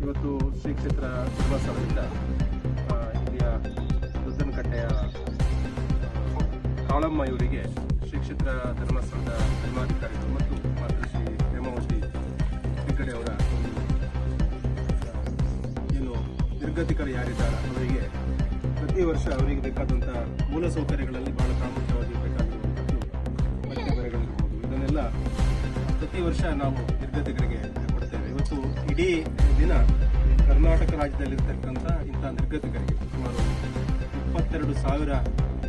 ಇವತ್ತು ಶ್ರೀ ಕ್ಷೇತ್ರ ಧರ್ಮಸ್ಥಳದಿಂದ ಇಲ್ಲಿಯ ದುದ್ದನಕಟ್ಟೆಯ ಕಾಳಮ್ಮ ಇವರಿಗೆ ಶ್ರೀ ಕ್ಷೇತ್ರ ಧರ್ಮಸ್ಥಳದ ಧರ್ಮಾಧಿಕಾರಿಗಳು ಮತ್ತು ಮಾತೃಶ್ರೀ ಹೇಮಾವತಿ ಹೆಗ್ಗಡೆ ಅವರ ಏನು ನಿರ್ಗತಿಕರು ಯಾರಿದ್ದಾರೆ ಅವರಿಗೆ ಪ್ರತಿ ವರ್ಷ ಅವರಿಗೆ ಬೇಕಾದಂಥ ಮೂಲಸೌಕರ್ಯಗಳಲ್ಲಿ ಬಹಳ ಪ್ರಾಮುಖ್ಯವಾಗಿ ಬೇಕಾಗಿರುವಂಥದ್ದು ಬಟ್ಟೆ ಬರೆಗಳಿರ್ಬೋದು. ಇದನ್ನೆಲ್ಲ ಪ್ರತಿ ವರ್ಷ ನಾವು ನಿರ್ಗತಿಕರಿಗೆ ಕೊಡ್ತೇವೆ. ಇವತ್ತು ಇಡೀ ದಿನ ಕರ್ನಾಟಕ ರಾಜ್ಯದಲ್ಲಿರ್ತಕ್ಕಂಥ ಇಂಥ ನಿರ್ಗತಿಕರಿಗೆ ಸುಮಾರು 22,000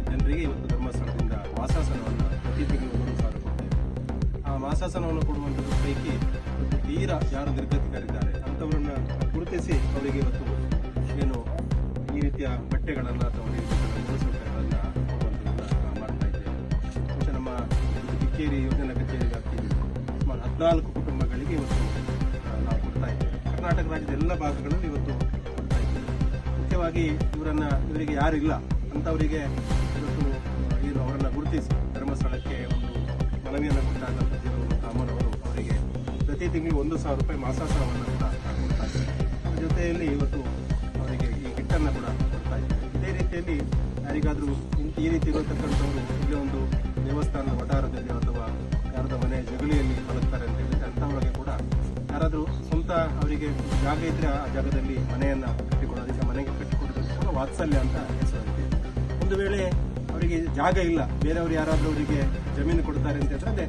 ಜನರಿಗೆ ಇವತ್ತು ಧರ್ಮಸ್ಥಳದಿಂದ ವಾಸಾಸನವನ್ನು ಪ್ರತಿ ತಿಂಗಳು 1,000 ಕೊಡ್ತೇವೆ. ಆ ವಾಸಾಸನವನ್ನು ಕೊಡುವಂಥದ್ದು ಪೈಕಿ ಇವತ್ತು ತೀರ ಯಾರು ನಿರ್ಗತಿಕರಿದ್ದಾರೆ ಅಂಥವರನ್ನು ಗುರುತಿಸಿ ಅವರಿಗೆ ಇವತ್ತು ಏನು ಈ ರೀತಿಯ ಬಟ್ಟೆಗಳನ್ನು ಅಥವಾ ಮೂಲಸೌಕರ್ಯಗಳನ್ನು ಕೊಡುವಂಥದ್ದನ್ನು ಮಾಡ್ತಾ ಇದ್ದೇವೆ. ಬಹುಶಃ ನಮ್ಮ ಕಿಕ್ಕೇರಿ ಯೋಜನಾ ಕಚೇರಿ ವ್ಯಾಪ್ತಿಯಲ್ಲಿ ಸುಮಾರು 14 ಕುಟುಂಬಗಳಿಗೆ ಇವತ್ತು ನಾವು ಕೊಡ್ತಾ ಇದ್ದೇವೆ. ಕರ್ನಾಟಕ ರಾಜ್ಯದ ಎಲ್ಲ ಭಾಗಗಳಲ್ಲಿ ಇವತ್ತು ಕೊಡ್ತಾ ಇದ್ದೇವೆ. ಮುಖ್ಯವಾಗಿ ಇವರಿಗೆ ಯಾರು ಇಲ್ಲ ಅಂಥವರಿಗೆ ಇವತ್ತು ಏನು ಅವರನ್ನು ಗುರುತಿಸಿ ಧರ್ಮಸ್ಥಳಕ್ಕೆ ಒಂದು ಮನವಿಯನ್ನು ಕೊಟ್ಟಾಗ ಅಮ್ಮನವರು ಅವರಿಗೆ ಪ್ರತಿ ತಿಂಗಳು 1,000 ರೂಪಾಯಿ ಮಾಸಾಸನವನ್ನು ಕೂಡ ಕೊಡ್ತಾ ಇದ್ದಾರೆ. ಅದರ ಜೊತೆಯಲ್ಲಿ ಇವತ್ತು ಅವರಿಗೆ ಈ ಕಿಟ್ಟನ್ನು ಕೂಡ ಕೊಡ್ತಾ ಇದ್ದಾರೆ. ಇದೇ ರೀತಿಯಲ್ಲಿ ಯಾರಿಗಾದರೂ ಈ ರೀತಿ ಇರತಕ್ಕಂಥವರು ಇಲ್ಲೇ ಒಂದು ದೇವಸ್ಥಾನದ ವಠಾರದಲ್ಲಿ ಅಥವಾ ಯಾರದ ಮನೆ ಜಗುಲಿಯಲ್ಲಿ ಮಲಗ್ತಾರೆ ಅಂತ ಹೇಳಿದ್ರೆ ಅಂಥವರಿಗೆ ಕೂಡ ಯಾರಾದರೂ ಸ್ವಂತ ಅವರಿಗೆ ಜಾಗ ಇದ್ದರೆ ಆ ಜಾಗದಲ್ಲಿ ಮನೆಯನ್ನು ಕಟ್ಟಿಕೊಡೋದಕ್ಕೆ ಮನೆಗೆ ಕಟ್ಟಿಕೊಡೋದಕ್ಕೆ ವಾತ್ಸಲ್ಯ ಅಂತ ಹೆಸರಿದೆ. ಒಂದು ವೇಳೆ ಅವರಿಗೆ ಜಾಗ ಇಲ್ಲ, ಬೇರೆಯವರು ಯಾರಾದರೂ ಅವರಿಗೆ ಜಮೀನು ಕೊಡ್ತಾರೆ ಅಂತ ಹೇಳಿದ್ರೆ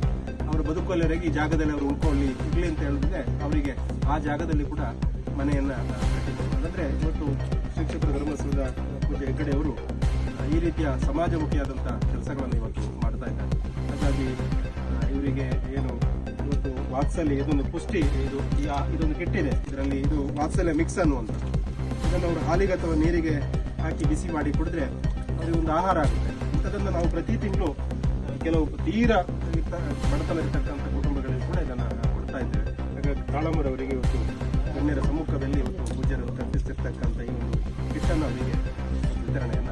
ಅವರ ಬದುಕುವವರೆಗೆ ಈ ಜಾಗದಲ್ಲಿ ಅವರು ಉಳ್ಕೊಳ್ಳಿ ಇರಲಿ ಅಂತ ಹೇಳಿದ್ರೆ ಅವರಿಗೆ ಆ ಜಾಗದಲ್ಲಿ ಕೂಡ ಮನೆಯನ್ನು ಕಟ್ಟಿಕೊಡ್ತಾರೆ. ಅಂದರೆ ಇವತ್ತು ಶ್ರೀ ಕ್ಷೇತ್ರ ಧರ್ಮಸ್ಥಳದ ಪೂಜ್ಯ ಹೆಗ್ಗಡೆ ಅವರು ಈ ರೀತಿಯ ಸಮಾಜಮುಖಿಯಾದಂಥ ಕೆಲಸಗಳನ್ನು ಇವತ್ತು ಮಾಡ್ತಾ ಇದ್ದಾರೆ. ಹಾಗಾಗಿ ಇವರಿಗೆ ಏನು ಇವತ್ತು ವಾತ್ಸಲ್ಯ ಇದೊಂದು ಪುಷ್ಟಿ ಇದೊಂದು ಕೆಟ್ಟಿದೆ. ಇದರಲ್ಲಿ ಇದು ವಾತ್ಸಲ್ಯ ಮಿಕ್ಸ್ ಅನ್ನುವಂಥದ್ದು. ಇದನ್ನು ಅವರು ಹಾಲಿಗೆ ಅಥವಾ ನೀರಿಗೆ ಹಾಕಿ ಬಿಸಿ ಮಾಡಿ ಕುಡಿದ್ರೆ ಅವರಿಗೆ ಒಂದು ಆಹಾರ ಆಗುತ್ತೆ. ಇಂಥದ್ದನ್ನು ನಾವು ಪ್ರತಿ ತಿಂಗಳು ಕೆಲವು ತೀರ ಬಡತನ ಇರತಕ್ಕಂಥ ಕುಟುಂಬಗಳಿಗೆ ಕೂಡ ಇದನ್ನು ಕೊಡ್ತಾ ಇದ್ದೇವೆ. ಹಾಗಾಗಿ ಕಾಳಮ್ಮರವರಿಗೆ ಇವತ್ತು ಗಣ್ಯರ ಸಮ್ಮುಖದಲ್ಲಿ ಇವತ್ತು ಪೂಜ್ಯರು ಕಲ್ಪಿಸ್ತಿರ್ತಕ್ಕಂಥ ಈ ಒಂದು ಕಿಟ್ಟನ್ನು ಅವರಿಗೆ ವಿತರಣೆಯನ್ನು